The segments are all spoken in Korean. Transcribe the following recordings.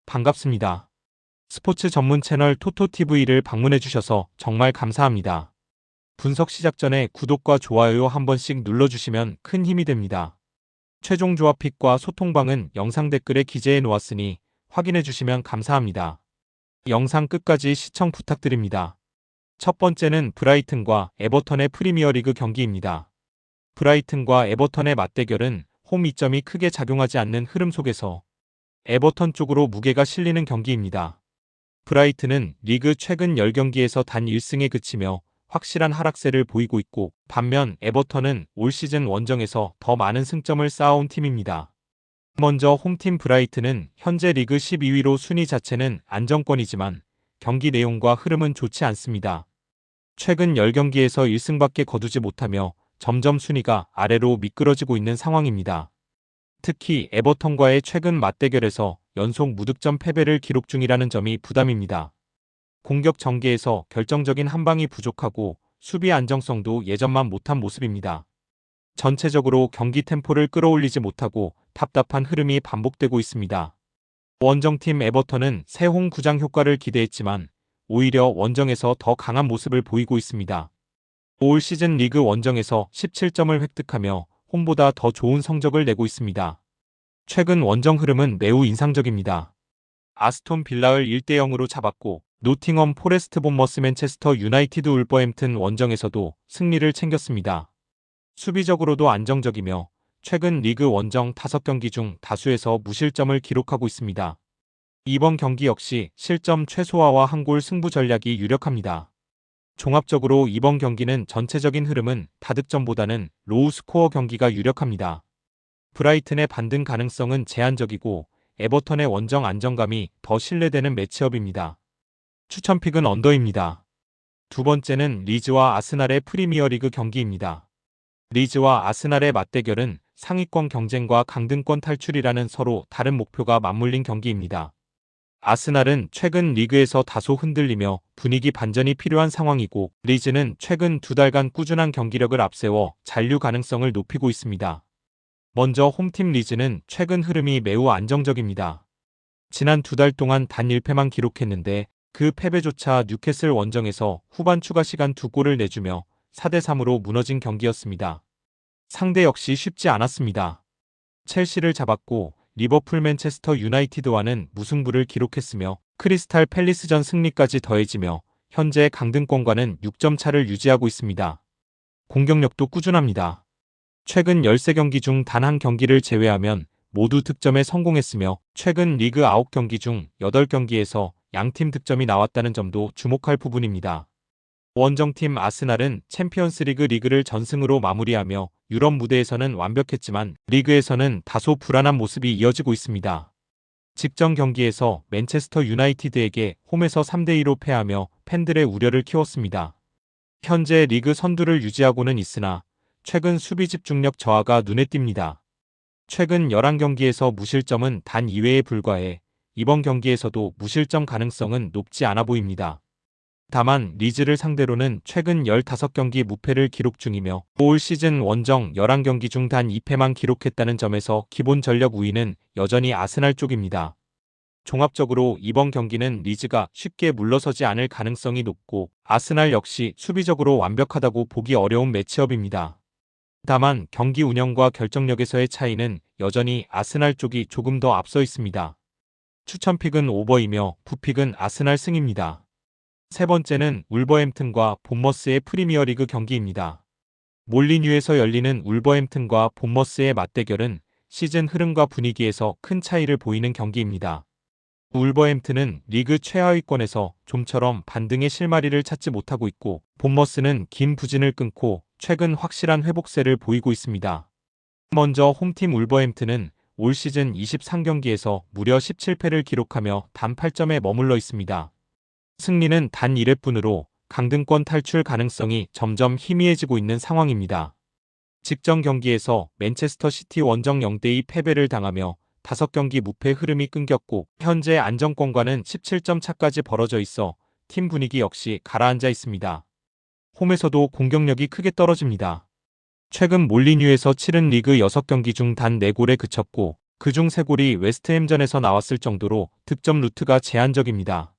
반갑습니다. 스포츠 전문 채널 토토TV를 방문해주셔서 정말 감사합니다. 분석 시작 전에 구독과 좋아요 한 번씩 눌러주시면 큰 힘이 됩니다. 최종 조합 픽과 소통방은 영상 댓글에 기재해 놓았으니 확인해주시면 감사합니다. 영상 끝까지 시청 부탁드립니다. 첫 번째는 브라이튼과 에버턴의 프리미어리그 경기입니다. 브라이튼과 에버턴의 맞대결은 홈 이점이 크게 작용하지 않는 흐름 속에서 에버턴 쪽으로 무게가 실리는 경기입니다. 브라이튼은 리그 최근 10경기에서 단 1승에 그치며 확실한 하락세를 보이고 있고, 반면 에버턴은 올 시즌 원정에서 더 많은 승점을 쌓아온 팀입니다. 먼저 홈팀 브라이튼은 현재 리그 12위로 순위 자체는 안정권이지만 경기 내용과 흐름은 좋지 않습니다. 최근 10경기에서 1승밖에 거두지 못하며 점점 순위가 아래로 미끄러지고 있는 상황입니다. 특히 에버턴과의 최근 맞대결에서 연속 무득점 패배를 기록 중이라는 점이 부담입니다. 공격 전개에서 결정적인 한방이 부족하고 수비 안정성도 예전만 못한 모습입니다. 전체적으로 경기 템포를 끌어올리지 못하고 답답한 흐름이 반복되고 있습니다. 원정팀 에버턴은 새 홈 구장 효과를 기대했지만 오히려 원정에서 더 강한 모습을 보이고 있습니다. 올 시즌 리그 원정에서 17점을 획득하며 홈보다 더 좋은 성적을 내고 있습니다. 최근 원정 흐름은 매우 인상적입니다. 아스톤 빌라를 1대0으로 잡았고, 노팅엄 포레스트 본머스 맨체스터 유나이티드 울버햄튼 원정에서도 승리를 챙겼습니다. 수비적으로도 안정적이며 최근 리그 원정 5경기 중 다수에서 무실점을 기록하고 있습니다. 이번 경기 역시 실점 최소화와 한 골 승부 전략이 유력합니다. 종합적으로 이번 경기는 전체적인 흐름은 다득점보다는 로우 스코어 경기가 유력합니다. 브라이튼의 반등 가능성은 제한적이고 에버턴의 원정 안정감이 더 신뢰되는 매치업입니다. 추천픽은 언더입니다. 두 번째는 리즈와 아스날의 프리미어리그 경기입니다. 리즈와 아스날의 맞대결은 상위권 경쟁과 강등권 탈출이라는 서로 다른 목표가 맞물린 경기입니다. 아스날은 최근 리그에서 다소 흔들리며 분위기 반전이 필요한 상황이고, 리즈는 최근 2달간 꾸준한 경기력을 앞세워 잔류 가능성을 높이고 있습니다. 먼저 홈팀 리즈는 최근 흐름이 매우 안정적입니다. 지난 2달 동안 단 1패만 기록했는데 그 패배조차 뉴캐슬 원정에서 후반 추가 시간 2골을 내주며 4대3으로 무너진 경기였습니다. 상대 역시 쉽지 않았습니다. 첼시를 잡았고 리버풀 맨체스터 유나이티드와는 무승부를 기록했으며 크리스탈 팰리스전 승리까지 더해지며 현재 강등권과는 6점 차를 유지하고 있습니다. 공격력도 꾸준합니다. 최근 13경기 중 단 한 경기를 제외하면 모두 득점에 성공했으며 최근 리그 9경기 중 8경기에서 양팀 득점이 나왔다는 점도 주목할 부분입니다. 원정팀 아스날은 챔피언스리그 리그를 전승으로 마무리하며 유럽 무대에서는 완벽했지만 리그에서는 다소 불안한 모습이 이어지고 있습니다. 직전 경기에서 맨체스터 유나이티드에게 홈에서 3대2로 패하며 팬들의 우려를 키웠습니다. 현재 리그 선두를 유지하고는 있으나 최근 수비 집중력 저하가 눈에 띕니다. 최근 11경기에서 무실점은 단 2회에 불과해 이번 경기에서도 무실점 가능성은 높지 않아 보입니다. 다만 리즈를 상대로는 최근 15경기 무패를 기록 중이며 올 시즌 원정 11경기 중 단 2패만 기록했다는 점에서 기본 전력 우위는 여전히 아스날 쪽입니다. 종합적으로 이번 경기는 리즈가 쉽게 물러서지 않을 가능성이 높고 아스날 역시 수비적으로 완벽하다고 보기 어려운 매치업입니다. 다만 경기 운영과 결정력에서의 차이는 여전히 아스날 쪽이 조금 더 앞서 있습니다. 추천픽은 오버이며 부픽은 아스날 승입니다. 세 번째는 울버햄튼과 본머스의 프리미어리그 경기입니다. 몰리뉴에서 열리는 울버햄튼과 본머스의 맞대결은 시즌 흐름과 분위기에서 큰 차이를 보이는 경기입니다. 울버햄튼은 리그 최하위권에서 좀처럼 반등의 실마리를 찾지 못하고 있고, 본머스는 긴 부진을 끊고 최근 확실한 회복세를 보이고 있습니다. 먼저 홈팀 울버햄튼은 올 시즌 23경기에서 무려 17패를 기록하며 단 8점에 머물러 있습니다. 승리는 단 1회뿐으로 강등권 탈출 가능성이 점점 희미해지고 있는 상황입니다. 직전 경기에서 맨체스터 시티 원정 0대2 패배를 당하며 5경기 무패 흐름이 끊겼고 현재 안정권과는 17점 차까지 벌어져 있어 팀 분위기 역시 가라앉아 있습니다. 홈에서도 공격력이 크게 떨어집니다. 최근 몰리뉴에서 치른 리그 6경기 중 단 4골에 그쳤고 그중 3골이 웨스트햄전에서 나왔을 정도로 득점 루트가 제한적입니다.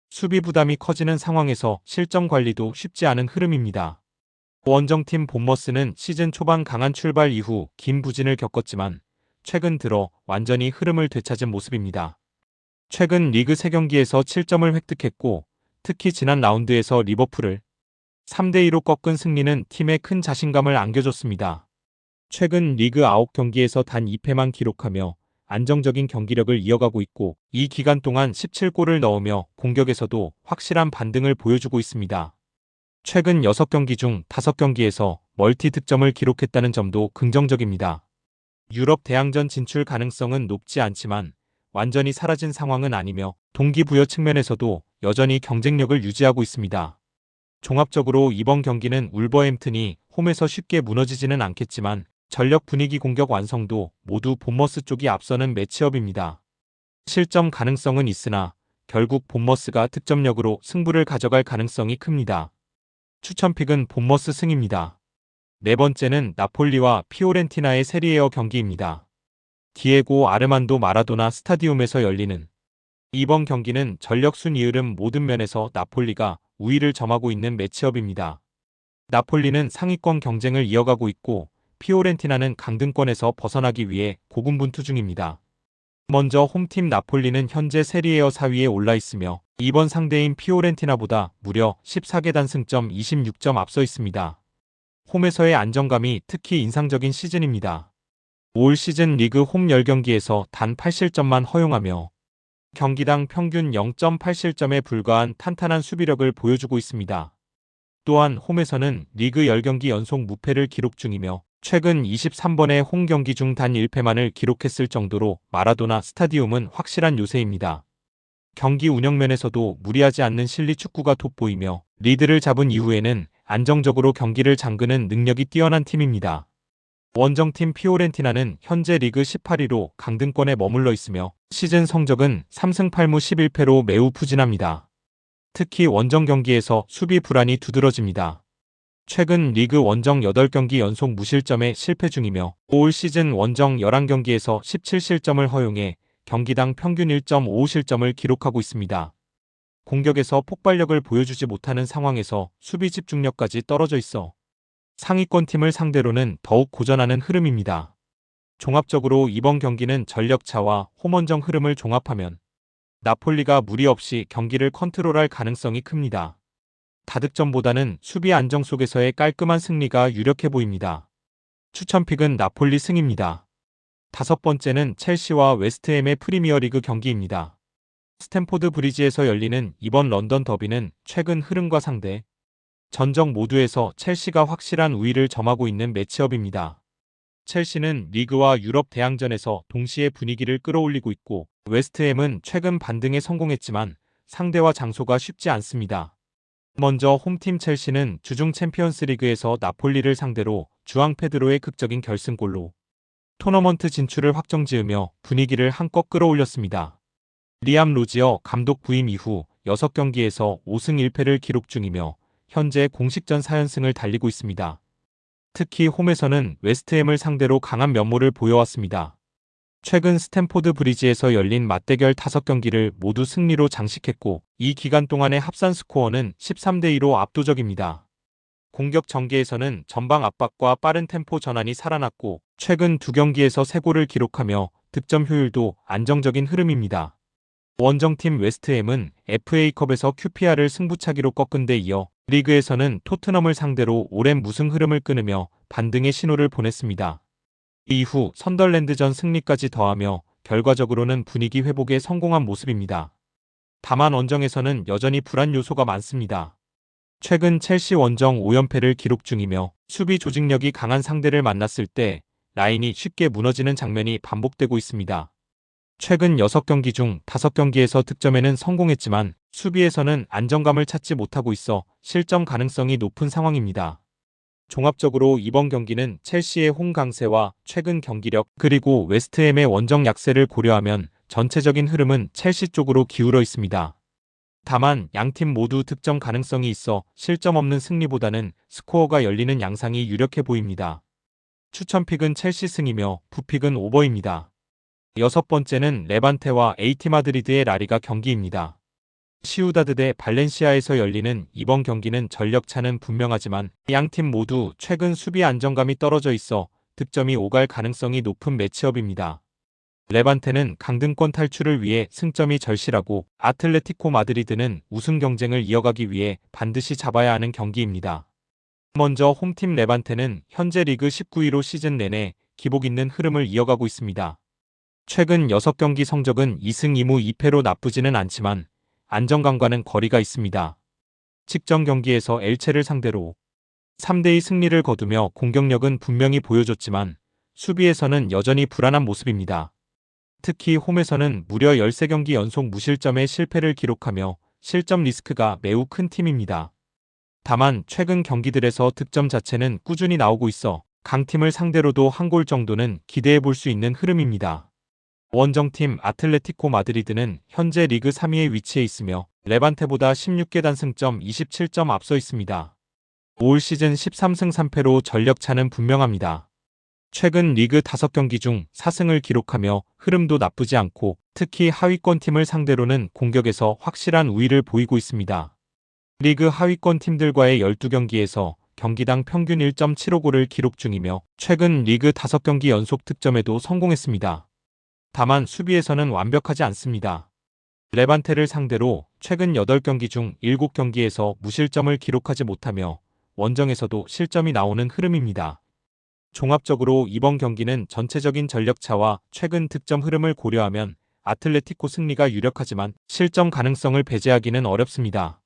수비 부담이 커지는 상황에서 실점 관리도 쉽지 않은 흐름입니다. 원정팀 본머스는 시즌 초반 강한 출발 이후 긴 부진을 겪었지만 최근 들어 완전히 흐름을 되찾은 모습입니다. 최근 리그 3경기에서 7점을 획득했고 특히 지난 라운드에서 리버풀을 3대2로 꺾은 승리는 팀에 큰 자신감을 안겨줬습니다. 최근 리그 9경기에서 단 2패만 기록하며 안정적인 경기력을 이어가고 있고 이 기간 동안 17골을 넣으며 공격에서도 확실한 반등을 보여주고 있습니다. 최근 6경기 중 5경기에서 멀티 득점을 기록했다는 점도 긍정적입니다. 유럽 대항전 진출 가능성은 높지 않지만 완전히 사라진 상황은 아니며 동기부여 측면에서도 여전히 경쟁력을 유지하고 있습니다. 종합적으로 이번 경기는 울버햄튼이 홈에서 쉽게 무너지지는 않겠지만 전력 분위기 공격 완성도 모두 본머스 쪽이 앞서는 매치업입니다. 실점 가능성은 있으나 결국 본머스가 득점력으로 승부를 가져갈 가능성이 큽니다. 추천픽은 본머스 승입니다. 네 번째는 나폴리와 피오렌티나의 세리에어 경기입니다. 디에고 아르만도 마라도나 스타디움에서 열리는 이번 경기는 전력 순위 흐름 모든 면에서 나폴리가 우위를 점하고 있는 매치업입니다. 나폴리는 상위권 경쟁을 이어가고 있고 피오렌티나는 강등권에서 벗어나기 위해 고군분투 중입니다. 먼저 홈팀 나폴리는 현재 세리에어 4위에 올라 있으며 이번 상대인 피오렌티나보다 무려 14계단 승점 26점 앞서 있습니다. 홈에서의 안정감이 특히 인상적인 시즌입니다. 올 시즌 리그 홈 10경기에서 단 8실점만 허용하며 경기당 평균 0.8실점에 불과한 탄탄한 수비력을 보여주고 있습니다. 또한 홈에서는 리그 10경기 연속 무패를 기록 중이며 최근 23번의 홈 경기 중 단 1패만을 기록했을 정도로 마라도나 스타디움은 확실한 요새입니다. 경기 운영면에서도 무리하지 않는 실리 축구가 돋보이며 리드를 잡은 이후에는 안정적으로 경기를 잠그는 능력이 뛰어난 팀입니다. 원정팀 피오렌티나는 현재 리그 18위로 강등권에 머물러 있으며 시즌 성적은 3승 8무 11패로 매우 부진합니다. 특히 원정 경기에서 수비 불안이 두드러집니다. 최근 리그 원정 8경기 연속 무실점에 실패 중이며 올 시즌 원정 11경기에서 17실점을 허용해 경기당 평균 1.55실점을 기록하고 있습니다. 공격에서 폭발력을 보여주지 못하는 상황에서 수비 집중력까지 떨어져 있어 상위권 팀을 상대로는 더욱 고전하는 흐름입니다. 종합적으로 이번 경기는 전력차와 홈원정 흐름을 종합하면 나폴리가 무리 없이 경기를 컨트롤할 가능성이 큽니다. 다득점보다는 수비 안정 속에서의 깔끔한 승리가 유력해 보입니다. 추천픽은 나폴리 승입니다. 다섯 번째는 첼시와 웨스트햄의 프리미어리그 경기입니다. 스탠포드 브리지에서 열리는 이번 런던 더비는 최근 흐름과 상대 전적 모두에서 첼시가 확실한 우위를 점하고 있는 매치업입니다. 첼시는 리그와 유럽 대항전에서 동시에 분위기를 끌어올리고 있고 웨스트햄은 최근 반등에 성공했지만 상대와 장소가 쉽지 않습니다. 먼저 홈팀 첼시는 주중 챔피언스리그에서 나폴리를 상대로 주앙 페드로의 극적인 결승골로 토너먼트 진출을 확정지으며 분위기를 한껏 끌어올렸습니다. 리암 로지어 감독 부임 이후 6경기에서 5승 1패를 기록 중이며 현재 공식전 4연승을 달리고 있습니다. 특히 홈에서는 웨스트햄을 상대로 강한 면모를 보여왔습니다. 최근 스탠포드 브리지에서 열린 맞대결 5경기를 모두 승리로 장식했고 이 기간 동안의 합산 스코어는 13대2로 압도적입니다. 공격 전개에서는 전방 압박과 빠른 템포 전환이 살아났고 최근 2경기에서 3골을 기록하며 득점 효율도 안정적인 흐름입니다. 원정팀 웨스트햄은 FA컵에서 QPR을 승부차기로 꺾은 데 이어 리그에서는 토트넘을 상대로 오랜 무승 흐름을 끊으며 반등의 신호를 보냈습니다. 이후 선덜랜드전 승리까지 더하며 결과적으로는 분위기 회복에 성공한 모습입니다. 다만 원정에서는 여전히 불안 요소가 많습니다. 최근 첼시 원정 5연패를 기록 중이며 수비 조직력이 강한 상대를 만났을 때 라인이 쉽게 무너지는 장면이 반복되고 있습니다. 최근 6경기 중 5경기에서 득점에는 성공했지만 수비에서는 안정감을 찾지 못하고 있어 실점 가능성이 높은 상황입니다. 종합적으로 이번 경기는 첼시의 홈 강세와 최근 경기력 그리고 웨스트햄의 원정 약세를 고려하면 전체적인 흐름은 첼시 쪽으로 기울어 있습니다. 다만 양팀 모두 득점 가능성이 있어 실점 없는 승리보다는 스코어가 열리는 양상이 유력해 보입니다. 추천픽은 첼시 승이며 부픽은 오버입니다. 여섯 번째는 레반테와 AT 마드리드의 라리가 경기입니다. 시우다드 대 발렌시아에서 열리는 이번 경기는 전력차는 분명하지만 양팀 모두 최근 수비 안정감이 떨어져 있어 득점이 오갈 가능성이 높은 매치업입니다. 레반테는 강등권 탈출을 위해 승점이 절실하고 아틀레티코 마드리드는 우승 경쟁을 이어가기 위해 반드시 잡아야 하는 경기입니다. 먼저 홈팀 레반테는 현재 리그 19위로 시즌 내내 기복 있는 흐름을 이어가고 있습니다. 최근 6경기 성적은 2승 2무 2패로 나쁘지는 않지만 안정감과는 거리가 있습니다. 직전 경기에서 엘체를 상대로 3대2 승리를 거두며 공격력은 분명히 보여줬지만 수비에서는 여전히 불안한 모습입니다. 특히 홈에서는 무려 13경기 연속 무실점의 실패를 기록하며 실점 리스크가 매우 큰 팀입니다. 다만 최근 경기들에서 득점 자체는 꾸준히 나오고 있어 강팀을 상대로도 한 골 정도는 기대해 볼 수 있는 흐름입니다. 원정팀 아틀레티코 마드리드는 현재 리그 3위에 위치해 있으며 레반테보다 16개 단승점 27점 앞서 있습니다. 올 시즌 13승 3패로 전력차는 분명합니다. 최근 리그 5경기 중 4승을 기록하며 흐름도 나쁘지 않고 특히 하위권 팀을 상대로는 공격에서 확실한 우위를 보이고 있습니다. 리그 하위권 팀들과의 12경기에서 경기당 평균 1.75골을 기록 중이며 최근 리그 5경기 연속 득점에도 성공했습니다. 다만 수비에서는 완벽하지 않습니다. 레반테를 상대로 최근 8경기 중 7경기에서 무실점을 기록하지 못하며 원정에서도 실점이 나오는 흐름입니다. 종합적으로 이번 경기는 전체적인 전력차와 최근 득점 흐름을 고려하면 아틀레티코 승리가 유력하지만 실점 가능성을 배제하기는 어렵습니다.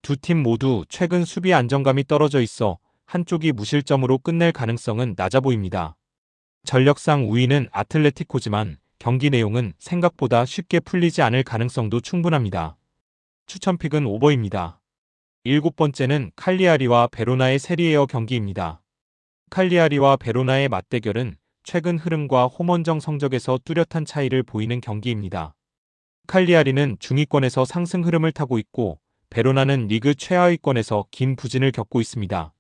두 팀 모두 최근 수비 안정감이 떨어져 있어 한쪽이 무실점으로 끝낼 가능성은 낮아 보입니다. 전력상 우위는 아틀레티코지만 경기 내용은 생각보다 쉽게 풀리지 않을 가능성도 충분합니다. 추천픽은 오버입니다. 7번째는 칼리아리와 베로나의 세리에어 경기입니다. 칼리아리와 베로나의 맞대결은 최근 흐름과 홈원정 성적에서 뚜렷한 차이를 보이는 경기입니다. 칼리아리는 중위권에서 상승 흐름을 타고 있고 베로나는 리그 최하위권에서 긴 부진을 겪고 있습니다.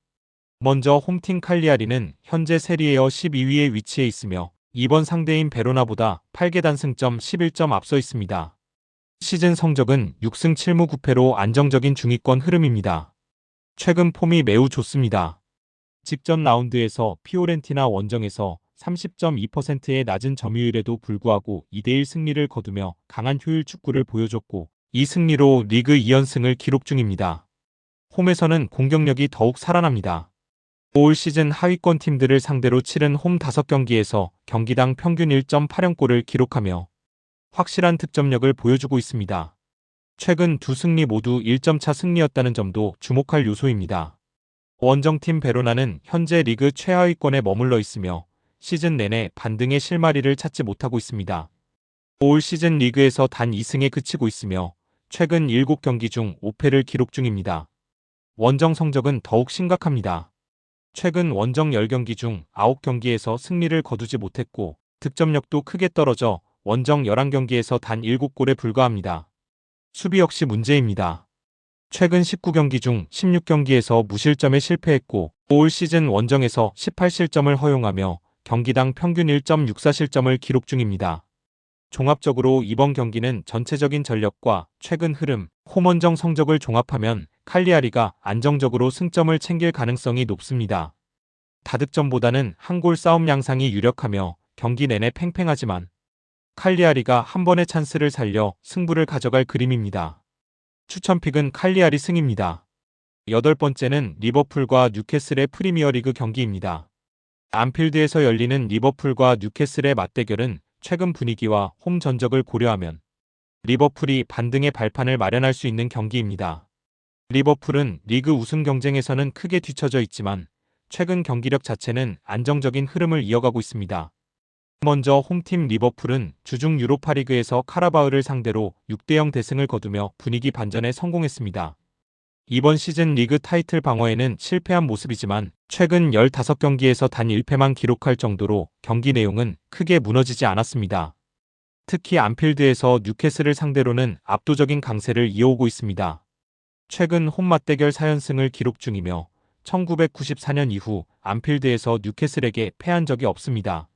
먼저 홈팀 칼리아리는 현재 세리에어 12위에 위치해 있으며 이번 상대인 베로나보다 8개 단승점 11점 앞서 있습니다. 시즌 성적은 6승 7무 9패로 안정적인 중위권 흐름입니다. 최근 폼이 매우 좋습니다. 직전 라운드에서 피오렌티나 원정에서 30.2%의 낮은 점유율에도 불구하고 2대1 승리를 거두며 강한 효율 축구를 보여줬고 이 승리로 리그 2연승을 기록 중입니다. 홈에서는 공격력이 더욱 살아납니다. 올 시즌 하위권 팀들을 상대로 치른 홈 5경기에서 경기당 평균 1.8연골을 기록하며 확실한 득점력을 보여주고 있습니다. 최근 두 승리 모두 1점차 승리였다는 점도 주목할 요소입니다. 원정팀 베로나는 현재 리그 최하위권에 머물러 있으며 시즌 내내 반등의 실마리를 찾지 못하고 있습니다. 올 시즌 리그에서 단 2승에 그치고 있으며 최근 7경기 중 5패를 기록 중입니다. 원정 성적은 더욱 심각합니다. 최근 원정 10경기 중 9경기에서 승리를 거두지 못했고 득점력도 크게 떨어져 원정 11경기에서 단 7골에 불과합니다. 수비 역시 문제입니다. 최근 19경기 중 16경기에서 무실점에 실패했고 올 시즌 원정에서 18실점을 허용하며 경기당 평균 1.64실점을 기록 중입니다. 종합적으로 이번 경기는 전체적인 전력과 최근 흐름, 홈원정 성적을 종합하면 칼리아리가 안정적으로 승점을 챙길 가능성이 높습니다. 다득점보다는 한 골 싸움 양상이 유력하며 경기 내내 팽팽하지만 칼리아리가 한 번의 찬스를 살려 승부를 가져갈 그림입니다. 추천픽은 칼리아리 승입니다. 8번째는 리버풀과 뉴캐슬의 프리미어리그 경기입니다. 안필드에서 열리는 리버풀과 뉴캐슬의 맞대결은 최근 분위기와 홈 전적을 고려하면 리버풀이 반등의 발판을 마련할 수 있는 경기입니다. 리버풀은 리그 우승 경쟁에서는 크게 뒤처져 있지만 최근 경기력 자체는 안정적인 흐름을 이어가고 있습니다. 먼저 홈팀 리버풀은 주중 유로파리그에서 카라바흐를 상대로 6대0 대승을 거두며 분위기 반전에 성공했습니다. 이번 시즌 리그 타이틀 방어에는 실패한 모습이지만 최근 15경기에서 단 1패만 기록할 정도로 경기 내용은 크게 무너지지 않았습니다. 특히 안필드에서 뉴캐슬을 상대로는 압도적인 강세를 이어오고 있습니다. 최근 홈 맞대결 4연승을 기록 중이며 1994년 이후 안필드에서 뉴캐슬에게 패한 적이 없습니다.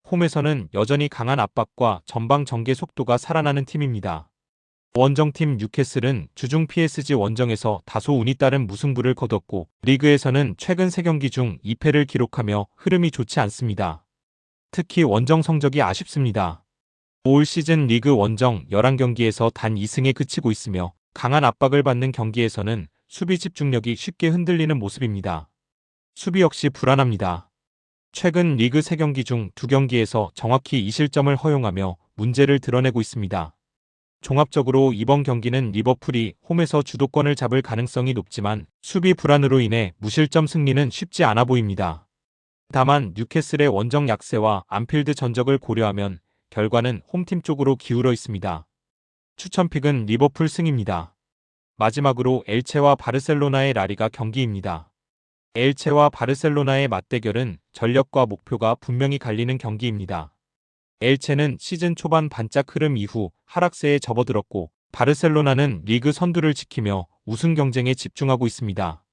홈에서는 여전히 강한 압박과 전방 전개 속도가 살아나는 팀입니다. 원정팀 뉴캐슬은 주중 PSG 원정에서 다소 운이 따른 무승부를 거뒀고 리그에서는 최근 3경기 중 2패를 기록하며 흐름이 좋지 않습니다. 특히 원정 성적이 아쉽습니다. 올 시즌 리그 원정 11경기에서 단 2승에 그치고 있으며 강한 압박을 받는 경기에서는 수비 집중력이 쉽게 흔들리는 모습입니다. 수비 역시 불안합니다. 최근 리그 3경기 중 2경기에서 정확히 2실점을 허용하며 문제를 드러내고 있습니다. 종합적으로 이번 경기는 리버풀이 홈에서 주도권을 잡을 가능성이 높지만 수비 불안으로 인해 무실점 승리는 쉽지 않아 보입니다. 다만 뉴캐슬의 원정 약세와 안필드 전적을 고려하면 결과는 홈팀 쪽으로 기울어 있습니다. 추천픽은 리버풀 승입니다. 마지막으로 엘체와 바르셀로나의 라리가 경기입니다. 엘체와 바르셀로나의 맞대결은 전력과 목표가 분명히 갈리는 경기입니다. 엘체는 시즌 초반 반짝 흐름 이후 하락세에 접어들었고 바르셀로나는 리그 선두를 지키며 우승 경쟁에 집중하고 있습니다.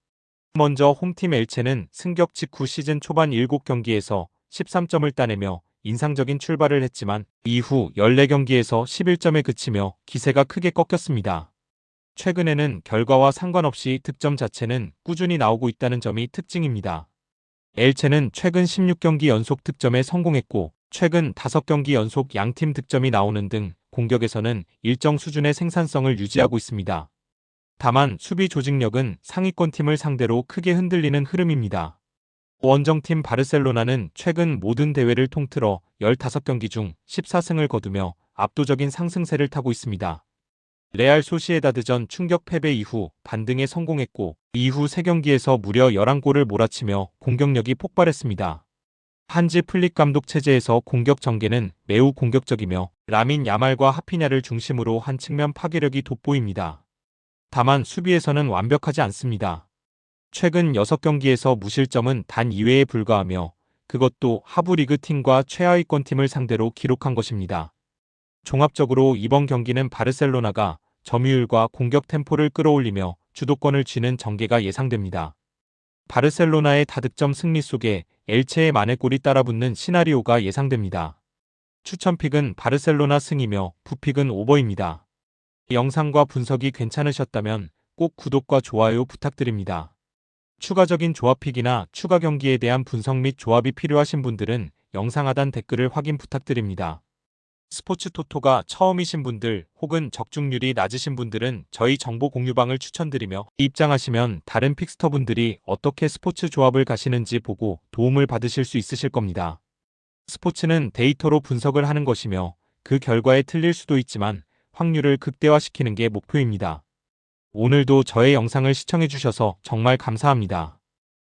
먼저 홈팀 엘체는 승격 직후 시즌 초반 7경기에서 13점을 따내며 인상적인 출발을 했지만 이후 14경기에서 11점에 그치며 기세가 크게 꺾였습니다. 최근에는 결과와 상관없이 득점 자체는 꾸준히 나오고 있다는 점이 특징입니다. 엘체는 최근 16경기 연속 득점에 성공했고 최근 5경기 연속 양팀 득점이 나오는 등 공격에서는 일정 수준의 생산성을 유지하고 있습니다. 다만 수비 조직력은 상위권 팀을 상대로 크게 흔들리는 흐름입니다. 원정팀 바르셀로나는 최근 모든 대회를 통틀어 15경기 중 14승을 거두며 압도적인 상승세를 타고 있습니다. 레알 소시에다드전 충격 패배 이후 반등에 성공했고 이후 3경기에서 무려 11골을 몰아치며 공격력이 폭발했습니다. 한지 플릭 감독 체제에서 공격 전개는 매우 공격적이며 라민 야말과 하피냐를 중심으로 한 측면 파괴력이 돋보입니다. 다만 수비에서는 완벽하지 않습니다. 최근 6경기에서 무실점은 단 2회에 불과하며 그것도 하부 리그 팀과 최하위권 팀을 상대로 기록한 것입니다. 종합적으로 이번 경기는 바르셀로나가 점유율과 공격 템포를 끌어올리며 주도권을 쥐는 전개가 예상됩니다. 바르셀로나의 다득점 승리 속에 엘체의 만회골이 따라붙는 시나리오가 예상됩니다. 추천픽은 바르셀로나 승이며 부픽은 오버입니다. 영상과 분석이 괜찮으셨다면 꼭 구독과 좋아요 부탁드립니다. 추가적인 조합픽이나 추가 경기에 대한 분석 및 조합이 필요하신 분들은 영상 하단 댓글을 확인 부탁드립니다. 스포츠 토토가 처음이신 분들 혹은 적중률이 낮으신 분들은 저희 정보 공유방을 추천드리며 입장하시면 다른 픽스터분들이 어떻게 스포츠 조합을 가시는지 보고 도움을 받으실 수 있으실 겁니다. 스포츠는 데이터로 분석을 하는 것이며 그 결과에 틀릴 수도 있지만 확률을 극대화시키는 게 목표입니다. 오늘도 저의 영상을 시청해주셔서 정말 감사합니다.